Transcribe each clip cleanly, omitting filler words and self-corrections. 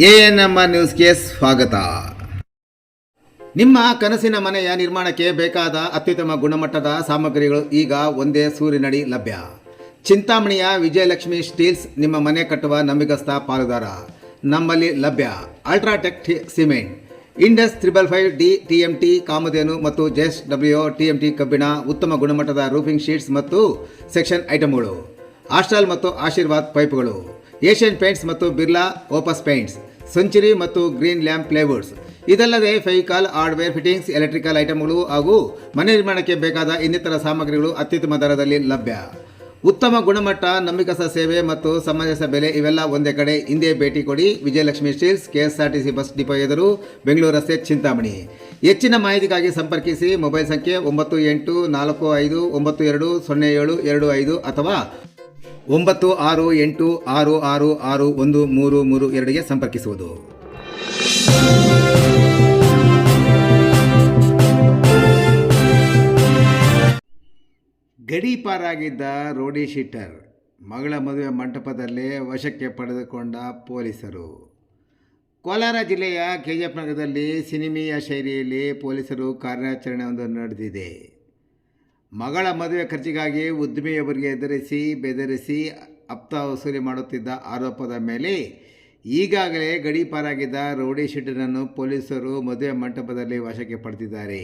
ANM ನ್ಯೂಸ್ಗೆ ಸ್ವಾಗತ. ನಿಮ್ಮ ಕನಸಿನ ಮನೆಯ ನಿರ್ಮಾಣಕ್ಕೆ ಬೇಕಾದ ಅತ್ಯುತ್ತಮ ಗುಣಮಟ್ಟದ ಸಾಮಗ್ರಿಗಳು ಈಗ ಒಂದೇ ಸೂರಿನಡಿ ಲಭ್ಯ. ಚಿಂತಾಮಣಿಯ ವಿಜಯಲಕ್ಷ್ಮಿ ಸ್ಟೀಲ್ಸ್ ನಿಮ್ಮ ಮನೆ ಕಟ್ಟುವ ನಂಬಿಕಸ್ಥ ಪಾಲುದಾರ. ನಮ್ಮಲ್ಲಿ ಲಭ್ಯ UltraTech cement, Indus 555D TMT ಕಾಮಧೇನು ಮತ್ತು JSW TMT ಕಬ್ಬಿಣ, ಉತ್ತಮ ಗುಣಮಟ್ಟದ ರೂಫಿಂಗ್ ಶೀಟ್ಸ್ ಮತ್ತು ಸೆಕ್ಷನ್ ಐಟಮ್ಗಳು, ಆಸ್ಟ್ರಾಲ್ ಮತ್ತು ಆಶೀರ್ವಾದ್ ಪೈಪ್ಗಳು, ಏಷ್ಯನ್ ಪೇಂಟ್ಸ್ ಮತ್ತು ಬಿರ್ಲಾ ಓಪಸ್ ಪೇಂಟ್ಸ್, ಸೆಂಚುರಿ ಮತ್ತು ಗ್ರೀನ್ ಲ್ಯಾಂಪ್ ಪ್ಲೇವುಡ್ಸ್. ಇದಲ್ಲದೆ ಫೆವಿಕಾಲ್, ಹಾರ್ಡ್ವೇರ್, ಫಿಟ್ಟಿಂಗ್ಸ್, ಎಲೆಕ್ಟ್ರಿಕಲ್ ಐಟಮ್ಗಳು ಹಾಗೂ ಮನೆ ನಿರ್ಮಾಣಕ್ಕೆ ಬೇಕಾದ ಇನ್ನಿತರ ಸಾಮಗ್ರಿಗಳು ಅತ್ಯುತ್ತಮ ದರದಲ್ಲಿ ಲಭ್ಯ. ಉತ್ತಮ ಗುಣಮಟ್ಟ, ನಂಬಿಕಸ್ಥ ಸೇವೆ ಮತ್ತು ಸಮಂಜಸ ಬೆಲೆ ಇವೆಲ್ಲ ಒಂದೇ ಕಡೆ. ಹಿಂದೆ ಭೇಟಿ ಕೊಡಿ. Vijayalakshmi steels, KSRTC bus depot ಎದುರು, ಬೆಂಗಳೂರು ರಸ್ತೆ, ಚಿಂತಾಮಣಿ. ಹೆಚ್ಚಿನ ಮಾಹಿತಿಗಾಗಿ ಸಂಪರ್ಕಿಸಿ. ಮೊಬೈಲ್ ಸಂಖ್ಯೆ 9845292075 ಅಥವಾ 9686666132ಗೆ ಸಂಪರ್ಕಿಸುವುದು. ಗಡೀಪಾರಾಗಿದ್ದ ರೋಡಿ ಶೀಟರ್ ಮಗಳ ಮದುವೆ ಮಂಟಪದಲ್ಲೇ ವಶಕ್ಕೆ ಪಡೆದುಕೊಂಡ ಪೊಲೀಸರು. ಕೋಲಾರ ಜಿಲ್ಲೆಯ KGF ನಗರದಲ್ಲಿ ಸಿನಿಮೀಯ ಶೈಲಿಯಲ್ಲಿ ಪೊಲೀಸರು ಕಾರ್ಯಾಚರಣೆಯೊಂದು ನಡೆದಿದೆ. ಮಗಳ ಮದುವೆ ಖರ್ಚಿಗಾಗಿ ಉದ್ಯಮಿಯೊಬ್ಬರಿಗೆ ಬೆದರಿಸಿ ಹಪ್ತ ವಸೂಲಿ ಮಾಡುತ್ತಿದ್ದ ಆರೋಪದ ಮೇಲೆ ಈಗಾಗಲೇ ಗಡೀಪಾರಾಗಿದ್ದ ರೌಡಿ ಶೀಟರನ್ನು ಪೊಲೀಸರು ಮದುವೆ ಮಂಟಪದಲ್ಲಿ ವಶಕ್ಕೆ ಪಡೆದಿದ್ದಾರೆ.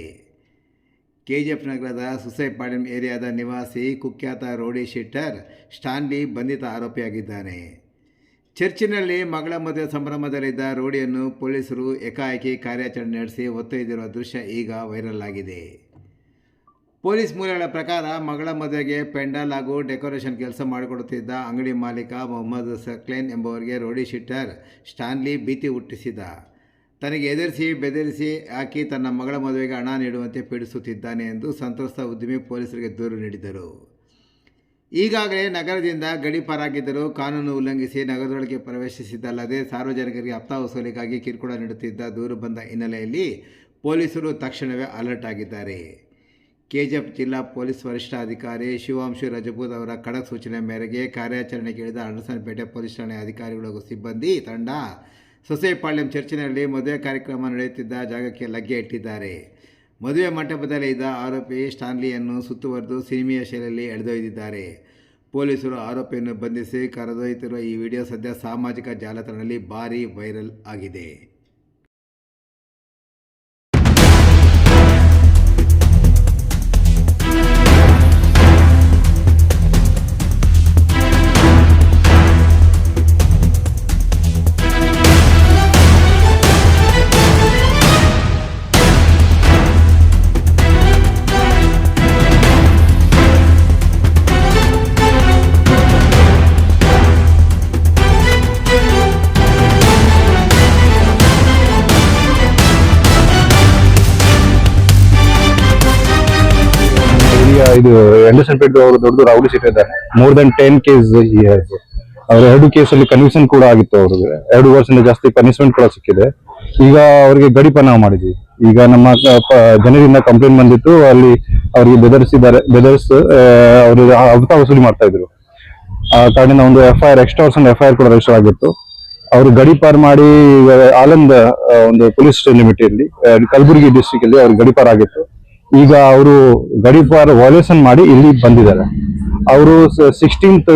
KGF ನಗರದ ಸುಸೈಪಾಳ್ಯಂ ಏರಿಯಾದ ನಿವಾಸಿ ಕುಖ್ಯಾತ ರೌಡಿ ಶೀಟರ್ ಸ್ಟಾನ್ಲಿ ಬಂಧಿತ ಆರೋಪಿಯಾಗಿದ್ದಾನೆ. ಚರ್ಚಿನಲ್ಲಿ ಮಗಳ ಮದುವೆ ಸಂಭ್ರಮದಲ್ಲಿದ್ದ ರೌಡಿಯನ್ನು ಪೊಲೀಸರು ಏಕಾಏಕಿ ಕಾರ್ಯಾಚರಣೆ ನಡೆಸಿ ಹೊತ್ತೊಯ್ದಿರುವ ದೃಶ್ಯ ಈಗ ವೈರಲ್ ಆಗಿದೆ. ಪೊಲೀಸ್ ಮೂಲಗಳ ಪ್ರಕಾರ ಮಗಳ ಮದುವೆಗೆ ಪೆಂಡಾಲ್ ಹಾಗೂ ಡೆಕೋರೇಷನ್ ಕೆಲಸ ಮಾಡಿಕೊಡುತ್ತಿದ್ದ ಅಂಗಡಿ ಮಾಲೀಕ ಮೊಹಮ್ಮದ್ ಸಕ್ಲೇನ್ ಎಂಬುವರಿಗೆ ರೌಡಿ ಶೀಟರ್ ಸ್ಟಾನ್ಲಿ ಭೀತಿ ಹುಟ್ಟಿಸಿದ. ತನಗೆ ಬೆದರಿಸಿ ಹಾಕಿ ತನ್ನ ಮಗಳ ಮದುವೆಗೆ ಹಣ ನೀಡುವಂತೆ ಪೀಡಿಸುತ್ತಿದ್ದಾನೆ ಎಂದು ಸಂತ್ರಸ್ತ ಉದ್ಯಮಿ ಪೊಲೀಸರಿಗೆ ದೂರು ನೀಡಿದರು. ಈಗಾಗಲೇ ನಗರದಿಂದ ಗಡೀಪಾರಾಗಿದ್ದರೂ ಕಾನೂನು ಉಲ್ಲಂಘಿಸಿ ನಗರದೊಳಗೆ ಪ್ರವೇಶಿಸಿದ್ದಲ್ಲದೆ ಸಾರ್ವಜನಿಕರಿಗೆ ಹಪ್ತ ವಸೂಲಿಗಾಗಿ ಕಿರುಕುಳ ನೀಡುತ್ತಿದ್ದ ದೂರು ಬಂದ ಹಿನ್ನೆಲೆಯಲ್ಲಿ ಪೊಲೀಸರು ತಕ್ಷಣವೇ ಅಲರ್ಟ್ ಆಗಿದ್ದಾರೆ. KGF ಜಿಲ್ಲಾ ಪೊಲೀಸ್ ವರಿಷ್ಠಾಧಿಕಾರಿ ಶಿವಾಂಶು ರಜಪೂತ್ ಅವರ ಖಡಕ್ ಸೂಚನೆ ಮೇರೆಗೆ ಕಾರ್ಯಾಚರಣೆಗೆ ಇಳಿದ ಹಡಸನಪೇಟೆ ಪೊಲೀಸ್ ಠಾಣೆ ಅಧಿಕಾರಿಗಳು ಹಾಗೂ ಸಿಬ್ಬಂದಿ ತಂಡ ಸೊಸೈಪಾಳ್ಯಂ ಚರ್ಚಿನಲ್ಲಿ ಮದುವೆ ಕಾರ್ಯಕ್ರಮ ನಡೆಯುತ್ತಿದ್ದ ಜಾಗಕ್ಕೆ ಲಗ್ಗೆ ಇಟ್ಟಿದ್ದಾರೆ. ಮದುವೆ ಮಂಟಪದಲ್ಲಿ ಇದ್ದ ಆರೋಪಿ ಸ್ಟಾನ್ಲಿಯನ್ನು ಸುತ್ತುವರೆದು ಸಿನಿಮೀಯ ಶೈಲಿಯಲ್ಲಿ ಎಳೆದೊಯ್ದಿದ್ದಾರೆ. ಪೊಲೀಸರು ಆರೋಪಿಯನ್ನು ಬಂಧಿಸಿ ಕರೆದೊಯ್ಯುತ್ತಿರುವ ಈ ವಿಡಿಯೋ ಸದ್ಯ ಸಾಮಾಜಿಕ ಜಾಲತಾಣದಲ್ಲಿ ಭಾರೀ ವೈರಲ್ ಆಗಿದೆ. ಇದು ಅಂಡರ್ಸ್ಟ್ಯಾಂಡ್ ಅವರು ದೊಡ್ಡ ರೌಡಿ ಶೀಟರ್ ಇದ್ದಾರೆ. ಮೋರ್ ದನ್ 10 ಕೇಸ್ ಅವ್ರ 2 ಕೇಸಲ್ಲಿ ಕನ್ವಿಕ್ಷನ್ ಕೂಡ ಆಗಿತ್ತು. ಅವ್ರಿಗೆ 2 ವರ್ಷದಿಂದ ಜಾಸ್ತಿ ಪನಿಷ್ಮೆಂಟ್ ಕೂಡ ಸಿಕ್ಕಿದೆ. ಈಗ ಅವರಿಗೆ ಗಡೀಪಾರ ಮಾಡಿದ್ವಿ. ಈಗ ನಮ್ಮ ಜನರಿಂದ ಕಂಪ್ಲೇಂಟ್ ಬಂದಿತ್ತು, ಅಲ್ಲಿ ಅವ್ರಿಗೆ ಬೆದರಿಸಿ ಅವ್ರಿಗೆ ಹಪ್ತ ವಸೂಲಿ ಮಾಡ್ತಾ ಇದ್ರು. ಆ ಕಾರಣದಿಂದ ಒಂದು ಎಕ್ಸ್ಟ್ರಾರ್ಷನ್ FIR ಕೂಡ ರಿಜಿಸ್ಟರ್ ಆಗಿತ್ತು. ಅವರು ಗಡೀಪಾರ ಮಾಡಿ ಆನಂದ್ ಒಂದು ಪೊಲೀಸ್ ಲಿಮಿಟ್ ಇಲ್ಲಿ ಕಲಬುರಗಿ ಡಿಸ್ಟ್ರಿಕ್ಟ್ ಅಲ್ಲಿ ಅವ್ರಿಗೆ ಗಡೀಪಾರ ಆಗಿತ್ತು. ಈಗ ಅವರು ಗಡೀಪಾರ ವಾಲ್ಯೂಷನ್ ಮಾಡಿ ಇಲ್ಲಿ ಬಂದಿದ್ದಾರೆ. ಅವರು 16th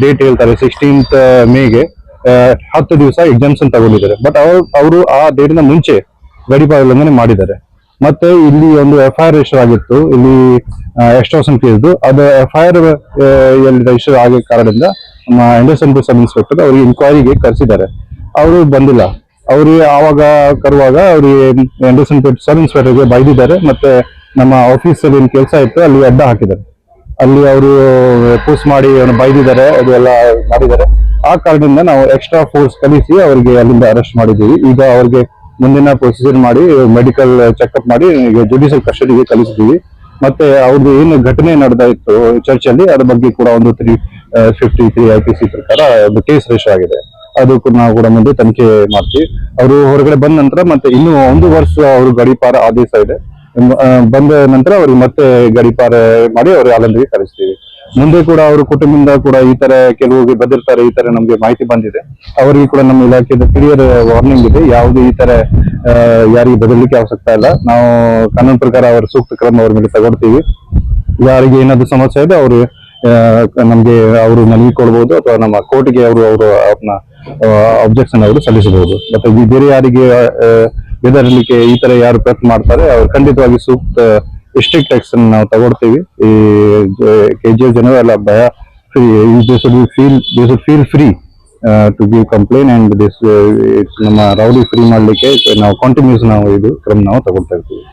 ಡೇಟ್ ಹೇಳ್ತಾರೆ, 16th ಮೇಗೆ 10 ದಿವಸ ಎಕ್ಸಾಮ್ಷನ್ ತಗೊಂಡಿದ್ದಾರೆ. ಬಟ್ ಅವರು ಆ ಡೇಟಿನ ಮುಂಚೆ ಗಡೀಪಾರ ಉಲ್ಲಂಘನೆ ಮಾಡಿದ್ದಾರೆ. ಮತ್ತೆ ಇಲ್ಲಿ ಒಂದು FIR ರಿಜಿಸ್ಟರ್ ಆಗಿತ್ತು, ಇಲ್ಲಿ ಎಕ್ಸ್ಟ್ರಾರ್ಷನ್ ಕೇಸ್ದು. ಅದು FIR ರಿಜಿಸ್ಟರ್ ಆಗ ಕಾರಣದಿಂದ ನಮ್ಮ ಅಂಡರ್ಸ್ಟ್ಯಾಂಡ್ ಸಬ್ ಇನ್ಸ್ಪೆಕ್ಟರ್ ಅವ್ರಿಗೆ ಇನ್ಕ್ವೈರಿಗೆ ಕರೆಸಿದ್ದಾರೆ. ಅವರು ಬಂದಿಲ್ಲ. ಅವ್ರು ಆವಾಗ ಕರುವಾಗ ಅವ್ರಿಗೆ ಅಂಡರ್ಸ್ಟ್ಯಾಂಡ್ ಸಬ್ ಇನ್ಸ್ಪೆಕ್ಟರ್ಗೆ ಬೈದಿದ್ದಾರೆ. ಮತ್ತೆ ನಮ್ಮ ಆಫೀಸಲ್ಲಿ ಏನು ಕೆಲಸ ಇತ್ತು ಅಲ್ಲಿ ಅಡ್ಡ ಹಾಕಿದ್ದಾರೆ. ಅಲ್ಲಿ ಅವರು ಪೋಸ್ಟ್ ಮಾಡಿ ಬೈದಿದ್ದಾರೆ, ಅದು ಎಲ್ಲ ಮಾಡಿದ್ದಾರೆ. ಆ ಕಾರಣದಿಂದ ನಾವು ಎಕ್ಸ್ಟ್ರಾ ಫೋರ್ಸ್ ಕಳಿಸಿ ಅವರಿಗೆ ಅಲ್ಲಿಂದ ಅರೆಸ್ಟ್ ಮಾಡಿದ್ದೀವಿ. ಈಗ ಅವ್ರಿಗೆ ಮುಂದಿನ ಪ್ರೊಸೀಜರ್ ಮಾಡಿ ಮೆಡಿಕಲ್ ಚೆಕ್ಅಪ್ ಮಾಡಿ ಈಗ ಜುಡಿಷಿಯಲ್ ಕಸ್ಟಡಿಗೆ ಕಳಿಸಿದ್ದೀವಿ. ಮತ್ತೆ ಅವ್ರದ್ದು ಏನು ಘಟನೆ ನಡೆದ ಇತ್ತು ಚರ್ಚಲ್ಲಿ, ಅದ್ರ ಬಗ್ಗೆ ಕೂಡ ಒಂದು 353 IPC ಪ್ರಕಾರ ಒಂದು ಕೇಸ್ ರಿಜಿಸ್ಟರ್ ಆಗಿದೆ. ಅದಕ್ಕೂ ನಾವು ಕೂಡ ಮುಂದೆ ತನಿಖೆ ಮಾಡ್ತೀವಿ. ಅವರು ಹೊರಗಡೆ ಬಂದ ನಂತರ ಮತ್ತೆ ಇನ್ನೂ 1 ವರ್ಷ ಅವರು ಗಡೀಪಾರ ಆದೇಶ ಇದೆ. ಬಂದ ನಂತರ ಅವ್ರಿಗೆ ಮತ್ತೆ ಗಡೀಪಾರ ಮಾಡಿ ಅವ್ರಿಗೆ ಆನಂದಿಗೆ ಕಳಿಸ್ತೀವಿ. ಮುಂದೆ ಕೂಡ ಅವರು ಕುಟುಂಬದಿಂದ ಕೂಡ ಈ ತರ ಕೆಲವು ಬದಿರ್ತಾರೆ, ಈ ತರ ನಮ್ಗೆ ಮಾಹಿತಿ ಬಂದಿದೆ. ಅವರಿಗೆ ಕೂಡ ನಮ್ಮ ಇಲಾಖೆಯಿಂದ ಕ್ಲಿಯರ್ ವಾರ್ನಿಂಗ್ ಇದೆ, ಯಾವುದು ಈ ತರ ಯಾರಿಗೆ ಬದಲಿಕ್ಕೆ ಅವಶ್ಯಕತೆ ಇಲ್ಲ. ನಾವು ಕಾನೂನು ಪ್ರಕಾರ ಅವರ ಸೂಕ್ತ ಕ್ರಮ ಅವ್ರ ಮೇಲೆ ತಗೊಳ್ತೀವಿ. ಯಾರಿಗೆ ಏನಾದ್ರು ಸಮಸ್ಯೆ ಇದೆ ಅವರು ನಮ್ಗೆ ಅವರು ಮನವಿ ಕೊಡ್ಬೋದು, ಅಥವಾ ನಮ್ಮ ಕೋರ್ಟ್ಗೆ ಅವ್ರನ್ನ ಅಬ್ಜೆಕ್ಷನ್ ಅವರು ಸಲ್ಲಿಸಬಹುದು. ಮತ್ತೆ ಬೇರೆ ಯಾರಿಗೆ ಬೆದರಲಿಕ್ಕೆ ಈ ತರ ಯಾರು ಪ್ರಯತ್ನ ಮಾಡ್ತಾರೆ ಅವ್ರು ಖಂಡಿತವಾಗಿ ಸೂಕ್ತ ಸ್ಟ್ರಿಕ್ಟ್ ಆಕ್ಷನ್ ನಾವು ತಗೊಳ್ತೀವಿ. ಈ KGF ಜನರು ಎಲ್ಲ ಭಯ free, they should feel free to give complaint and this ನಮ್ಮ ರೌಡಿ ಫ್ರೀ ಮಾಡ್ಲಿಕ್ಕೆ ನಾವು ಕಂಟಿನ್ಯೂಸ್ ನಾವು ಇದು ಕ್ರಮ ನಾವು ತಗೊಳ್ತಾ ಇರ್ತೀವಿ.